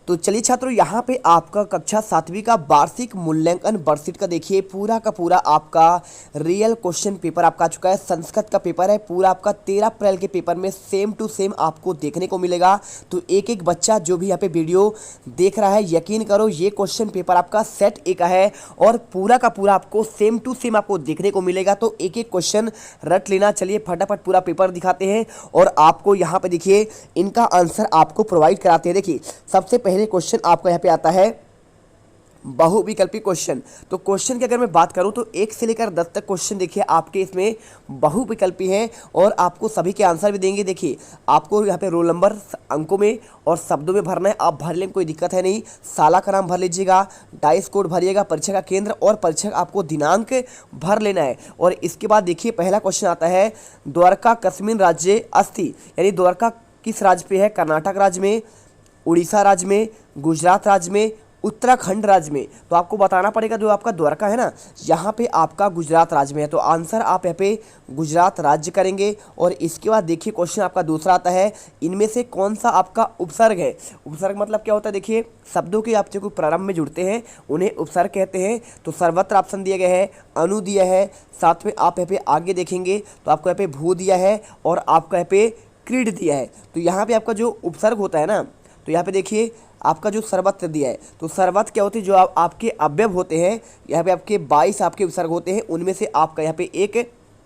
तो चलिए छात्रों, यहाँ पे आपका कक्षा 7वीं का वार्षिक मूल्यांकन वर्कशीट का देखिए पूरा का पूरा आपका रियल क्वेश्चन पेपर आपका आ चुका है। संस्कृत का पेपर है पूरा आपका 13 अप्रैल के पेपर में सेम टू सेम आपको देखने को मिलेगा। तो एक एक बच्चा जो भी यहाँ पे वीडियो देख रहा है, यकीन करो ये क्वेश्चन पेपर आपका सेट ए का है और पूरा का पूरा आपको सेम टू सेम आपको देखने को मिलेगा। तो एक एक क्वेश्चन रट लेना। चलिए फटाफट पूरा पेपर दिखाते हैं और आपको यहाँ पे देखिए इनका आंसर आपको प्रोवाइड कराते हैं। देखिए सबसे पहले क्वेश्चन आपका यहाँ पे आता है बहुविकल्पी क्वेश्चन। तो क्वेश्चन की अगर मैं बात करूं तो 1 से लेकर 10 तक क्वेश्चन देखिए आपके इसमें बहुविकल्पी हैं और आपको सभी के आंसर भी देंगे। देखिए आपको यहाँ पे रोल नंबर अंकों में और शब्दों में भरना है, आप भर लें, कोई दिक्कत है नहीं। साला का नाम भर लीजिएगा, डाइस कोड भरिएगा, परीक्षा का केंद्र और परीक्षा का आपको दिनांक भर लेना है। और इसके बाद देखिए पहला क्वेश्चन आता है द्वारका कस्मिन राज्य अस्ति, यानी द्वारका किस राज्य पे है? कर्नाटक राज्य में, उड़ीसा राज्य में, गुजरात राज्य में, उत्तराखंड राज्य में। तो आपको बताना पड़ेगा जो आपका द्वारका है ना, यहाँ पे आपका गुजरात राज्य में है। तो आंसर आप यहाँ पे गुजरात राज्य करेंगे। और इसके बाद देखिए क्वेश्चन आपका दूसरा आता है इनमें से कौन सा आपका उपसर्ग है? उपसर्ग मतलब क्या होता है? देखिए शब्दों के आप जो प्रारंभ में जुड़ते हैं उन्हें उपसर्ग कहते हैं। तो सर्वत्र ऑप्शन दिया गया है, अनु दिया है, साथ में आप यहाँ पे आगे देखेंगे तो आपको यहाँ पे भू दिया है और आपका यहाँ पे क्रीड दिया है। तो यहाँ पे आपका जो उपसर्ग होता है ना, तो यहाँ पे देखिए आपका जो सर्वत्र दिया है, तो सर्वत्र क्या होती है? जो आपके अव्यव होते हैं, यहाँ पे आपके 22 आपके उपसर्ग होते हैं, उनमें से आपका यहाँ पे एक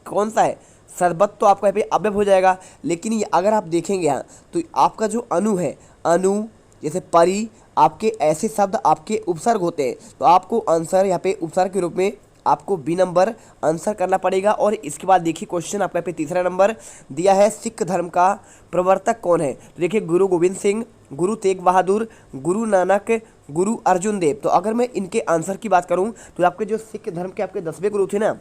कौन सा है? सर्वत्र। तो आपका यहाँ पे अव्यव हो जाएगा। लेकिन ये अगर आप देखेंगे यहाँ तो आपका जो अनु है, अनु जैसे परी, आपके ऐसे शब्द आपके उपसर्ग होते हैं। तो आपको आंसर यहाँ पे उपसर्ग के रूप में आपको बी नंबर आंसर करना पड़ेगा। और इसके बाद देखिए क्वेश्चन आपका पे तीसरा नंबर दिया है सिख धर्म का प्रवर्तक कौन है? तो देखिए गुरु गोविंद सिंह, गुरु तेग बहादुर, गुरु नानक, गुरु अर्जुन देव। तो अगर मैं इनके आंसर की बात करूं तो आपके जो सिख धर्म के आपके 10वें गुरु थे ना,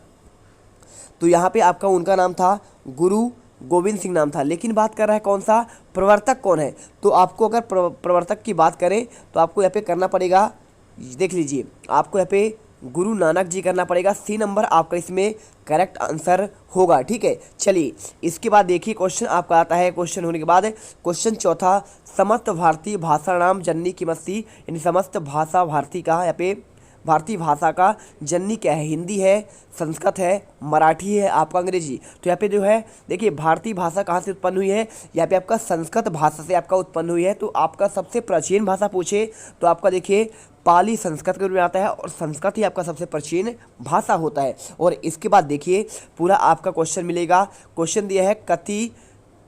तो यहाँ पे आपका उनका नाम था गुरु गोविंद सिंह नाम था। लेकिन बात कर रहा है कौन सा? प्रवर्तक कौन है? तो आपको अगर प्रवर्तक की बात करें तो आपको यहाँ पे करना पड़ेगा, देख लीजिए आपको यहाँ पे गुरु नानक जी करना पड़ेगा। सी नंबर आपका इसमें करेक्ट आंसर होगा। ठीक है, चलिए इसके बाद देखिए क्वेश्चन आपका आता है। क्वेश्चन होने के बाद क्वेश्चन चौथा, समस्त भारतीय भाषा नाम जननी किमस्ति, यानी समस्त भाषा भारती का यहाँ पे भारतीय भाषा का जननी क्या है? हिंदी है, संस्कृत है, मराठी है, आपका अंग्रेजी। तो यहाँ पे जो है देखिए भारतीय भाषा कहाँ से उत्पन्न हुई है? यहाँ पे आपका संस्कृत भाषा से आपका उत्पन्न हुई है। तो आपका सबसे प्राचीन भाषा पूछे तो आपका देखिए पाली संस्कृत के रूप में आता है और संस्कृत ही आपका सबसे प्राचीन भाषा होता है। और इसके बाद देखिए पूरा आपका क्वेश्चन मिलेगा। क्वेश्चन दिया है कति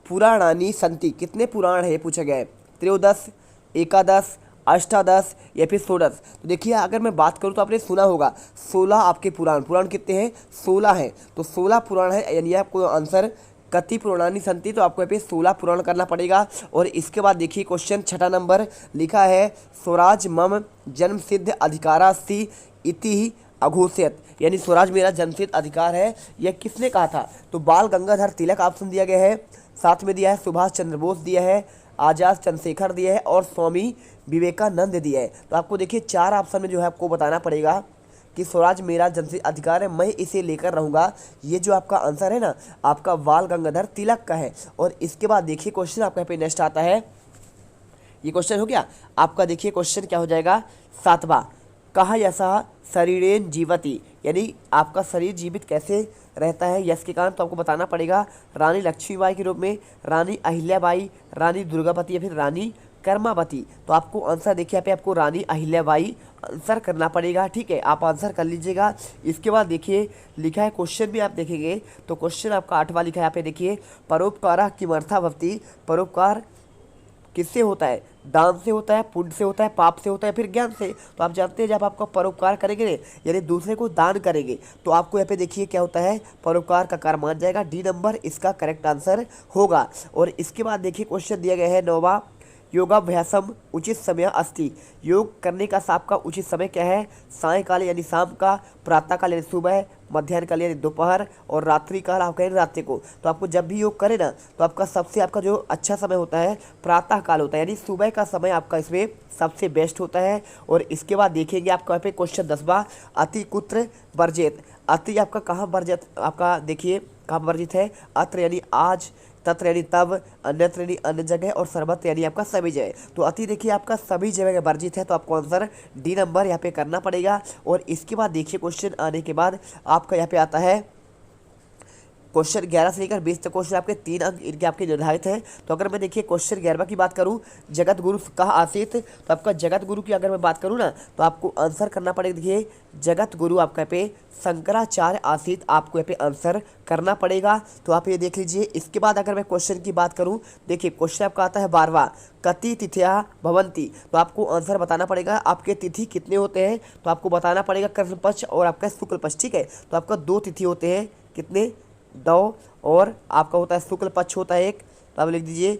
पुराणानि संति, कितने पुराण है पूछा गया है? त्रयोदश, एकादश, अष्टादश या फिर षोडश। तो देखिए अगर मैं बात करूं तो आपने सुना होगा 16 आपके पुराण कितने हैं? 16 हैं। तो 16 पुराण है, यानी आपको आंसर कति पुराणानि संति। तो आपको यहाँ पे 16 पुराण करना पड़ेगा। और इसके बाद देखिए क्वेश्चन छठा नंबर लिखा है स्वराज मम जन्म सिद्ध अधिकारास्ति इति अघोषित, यानी स्वराज मेरा जन्मसिद्ध अधिकार है, यह किसने कहा था? तो बाल गंगाधर तिलक ऑप्शन दिया गया है, साथ में दिया है सुभाष चंद्र बोस दिया है, आजाद चंद्रशेखर दिया है और स्वामी विवेकानंद दिया है। तो आपको देखिए 4 ऑप्शन में जो है आपको बताना पड़ेगा कि स्वराज मेरा जन्मसिद्ध अधिकार है, मैं इसे लेकर रहूँगा। ये जो आपका आंसर है ना आपका बाल गंगाधर तिलक का है। और इसके बाद देखिए क्वेश्चन आपका यहाँ पे नेक्स्ट आता है, ये क्वेश्चन हो गया आपका। देखिए क्वेश्चन क्या हो जाएगा 7वां, कहा यशा शरीरेन जीवति, यानी आपका शरीर जीवित कैसे रहता है? यश के कारण। तो आपको बताना पड़ेगा रानी लक्ष्मीबाई के रूप में, रानी अहिल्याबाई, रानी दुर्गावती या फिर रानी कर्मावती। तो आपको आंसर देखिए यहाँ पे आपको रानी अहिल्याबाई आंसर करना पड़ेगा। ठीक है, आप आंसर कर लीजिएगा। इसके बाद देखिए लिखा है क्वेश्चन भी आप देखेंगे तो क्वेश्चन आपका 8वां लिखा है यहाँ पे देखिए, परोपकार किमर्था भवति, परोपकार किससे होता है? दान से होता है, पुण्य से होता है, पाप से होता है, फिर ज्ञान से। तो आप जानते हैं जब आपका परोपकार करेंगे यानी दूसरे को दान करेंगे तो आपको यहाँ पे देखिए क्या होता है? परोपकार का कार्य मान जाएगा। डी नंबर इसका करेक्ट आंसर होगा। और इसके बाद देखिए क्वेश्चन दिया गया है 9वां, योगाभ्यासम उचित समय अस्ति, योग करने का आपका उचित समय क्या है? सायंकाल यानी शाम का, प्रातः काल यानी सुबह, मध्याह्न काल यानी दोपहर और रात्रि काल आप कहें रात्रि को। तो आपको जब भी योग करें ना तो आपका सबसे आपका जो अच्छा समय होता है प्रातः काल होता है, यानी सुबह का समय आपका इसमें सबसे बेस्ट होता है। और इसके बाद देखेंगे आपका यहाँ पे क्वेश्चन 10वां, अति कुत्र वर्जित, अति आपका कहाँ वर्जित? आपका देखिए कहाँ वर्जित है? अत्र यानी आज तत्र यानी तब, अन्यत्र यानी अन्य जगह, और सर्वत्र यानी आपका सभी जगह। तो अति देखिए आपका सभी जगह वर्जित है, तो आपको आंसर डी नंबर यहाँ पे करना पड़ेगा। और इसके बाद देखिए क्वेश्चन आने के बाद आपका यहाँ पे आता है क्वेश्चन 11 से लेकर 20 तक क्वेश्चन आपके 3 अंक इनके आपके निर्धारित हैं। तो अगर मैं देखिए क्वेश्चन 11 की बात करूं, जगत गुरु कहाँ आसीत, तो आपका जगत गुरु की अगर मैं बात करूं ना, तो आपको आंसर करना पड़ेगा। देखिए जगत गुरु आपका पे शंकराचार्य आसीत, आपको यहाँ पे आंसर करना पड़ेगा। तो आप ये देख लीजिए। इसके बाद अगर मैं क्वेश्चन की बात करूँ, देखिए क्वेश्चन आपका आता है 12वां, कति तिथियां भवंती, तो आपको आंसर बताना पड़ेगा आपके तिथि कितने होते हैं। तो आपको बताना पड़ेगा कृष्ण पक्ष और आपका शुक्ल पक्ष, ठीक है। तो आपका 2 तिथि होते हैं, कितने, 2, और आपका होता है शुक्ल पक्ष होता है एक, तो आप लिख दीजिए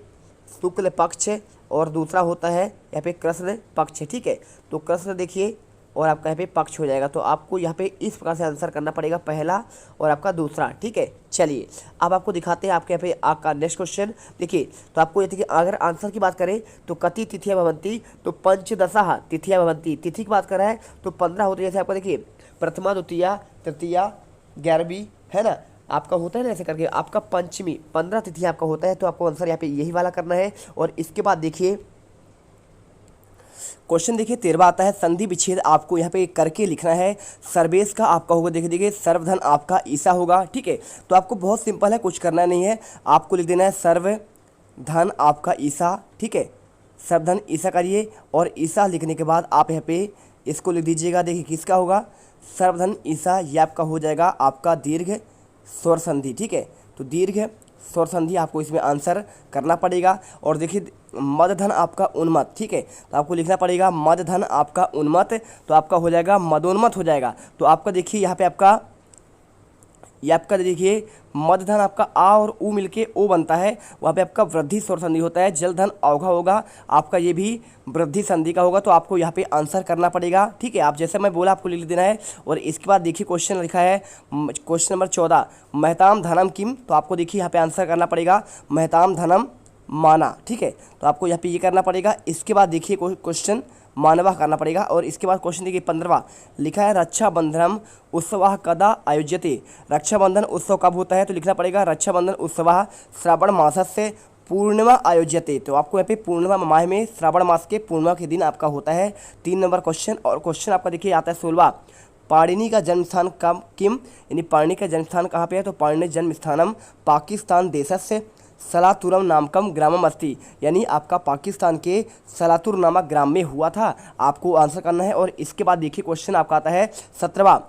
शुक्ल पक्ष, और दूसरा होता है यहाँ पे कृष्ण पक्ष, ठीक है। तो कृष्ण देखिए और आपका यहाँ पे पक्ष हो जाएगा। तो आपको यहाँ पे इस प्रकार से आंसर करना पड़ेगा, पहला और आपका दूसरा, ठीक है। चलिए अब आपको दिखाते हैं आपके यहाँ पे आपका नेक्स्ट क्वेश्चन। देखिए तो आपको ये देखिए अगर आंसर की बात करें तो कति तिथियां भवंती, तो पंचदशा तिथियां भवंती, तिथि की बात कर रहा है तो 15 होती है। जैसे आपका देखिए प्रथमा, द्वितीया, तृतीया, 11वीं, है ना, आपका होता है ना ऐसे करके आपका पंचमी, 15 तिथि आपका होता है। तो आपको आंसर यहाँ पे यही वाला करना है। और इसके बाद देखिए क्वेश्चन देखिए 13वां आता है, संधि विच्छेद आपको यहाँ पे करके लिखना है। सर्वेश का आपका होगा, देखिए सर्वधन आपका ईसा होगा, ठीक है। तो आपको बहुत सिंपल है, कुछ करना नहीं है, आपको लिख देना है सर्वधन आपका ईसा, ठीक है। सर्वधन ईसा करिए, और ईसा लिखने के बाद आप यहाँ पे इसको लिख दीजिएगा। देखिए किसका होगा, सर्वधन ईसा, ये आपका हो जाएगा आपका दीर्घ स्वर संधि, ठीक है। तो दीर्घ स्वर संधि आपको इसमें आंसर करना पड़ेगा। और देखिए मदधन आपका उन्मत्त, ठीक है। तो आपको लिखना पड़ेगा मदधन आपका उन्मत्त, तो आपका हो जाएगा मदोन्मत्त हो जाएगा। तो आपका देखिए यहाँ पे आपका ये आपका देखिए मदधन आपका आ और ऊ मिलके ओ बनता है, वहाँ पे आपका वृद्धि स्वर संधि होता है। जलधन अवघा होगा आपका, ये भी वृद्धि संधि का होगा। तो आपको यहाँ पे आंसर करना पड़ेगा, ठीक है। आप जैसे मैं बोला आपको लिख देना है। और इसके बाद देखिए क्वेश्चन लिखा है क्वेश्चन नंबर 14, महताम धनम किम, तो आपको देखिए यहाँ पे आंसर करना पड़ेगा महताम धनम माना, ठीक है। तो आपको यहाँ पे ये करना पड़ेगा। इसके बाद देखिए क्वेश्चन मानवा करना पड़ेगा। और इसके बाद क्वेश्चन देखिए 15वां लिखा है, रक्षाबंधनम उत्सव कदा आयोज्यते, रक्षाबंधन उत्सव कब होता है। तो लिखना पड़ेगा रक्षाबंधन उत्सव श्रावण मासस्य पूर्णिमा आयोज्यते, तो आपको यहाँ पे पूर्णिमा माह में श्रावण मास के पूर्णिमा के दिन आपका होता है। 3 नंबर क्वेश्चन। और क्वेश्चन आपका देखिए आता है 16वां, पाणिनि का जन्म स्थान कब किम, यानी पाणिनि का जन्म स्थान कहाँ पे है। तो पाणिनि जन्म स्थानम पाकिस्तान देशस्य सलातुरम नामकम ग्रामम अस्ति, यानी आपका पाकिस्तान के सलातुर नामक ग्राम में हुआ था। आपको आंसर करना है। और इसके बाद देखिए क्वेश्चन आपका आता है 17वां,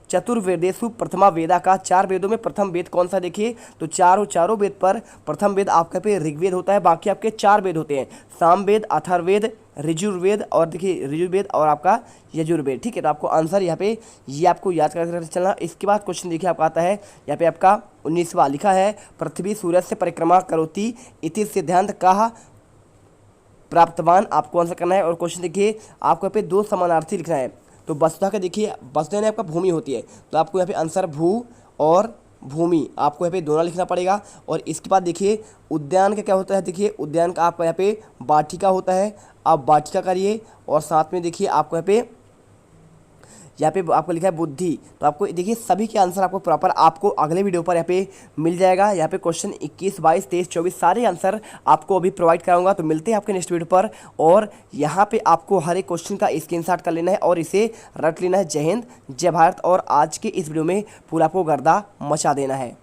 चतुर्वेदेशु प्रथमा वेदा का, 4 वेदों में प्रथम वेद कौन सा। देखिए तो चारों वेद पर प्रथम वेद आपका पे ऋग्वेद होता है, बाकी आपके 4 वेद होते हैं, सामवेद, अथर्ववेद, ऋजुर्वेद, और देखिए ऋजुर्वेद और आपका यजुर्वेद, ठीक है। तो आपको आंसर यहाँ पे ये आपको याद करके चलना। इसके बाद क्वेश्चन देखिए आपका आता है यहाँ पे आपका 19वां लिखा है, पृथ्वी सूरज से परिक्रमा करोति इति सिद्धांत कहा प्राप्तवान, आपको आंसर करना है। और क्वेश्चन देखिए आपको यहाँ पे 2 समानार्थी लिखना है। तो वसुधा का देखिए वसुधा ने आपका भूमि होती है, तो आपको यहाँ पे आंसर भू और भूमि आपको यहाँ पे दोनों लिखना पड़ेगा। और इसके बाद देखिए उद्यान का क्या होता है, देखिए उद्यान का आपका यहाँ पे वाटिका होता है, आप वाटिका करिए। और साथ में देखिए आपको यहाँ पे आपको लिखा है बुद्धि, तो आपको देखिए सभी के आंसर आपको प्रॉपर आपको अगले वीडियो पर यहाँ पे मिल जाएगा। यहाँ पे क्वेश्चन 21, 22, 23, 24 सारे आंसर आपको अभी प्रोवाइड कराऊंगा। तो मिलते हैं आपके नेक्स्ट वीडियो पर। और यहाँ पे आपको हर एक क्वेश्चन का स्क्रीनशॉट कर लेना है और इसे रट लेना है। जय हिंद, जय भारत। और आज के इस वीडियो में पूरा आपको गर्दा मचा देना है।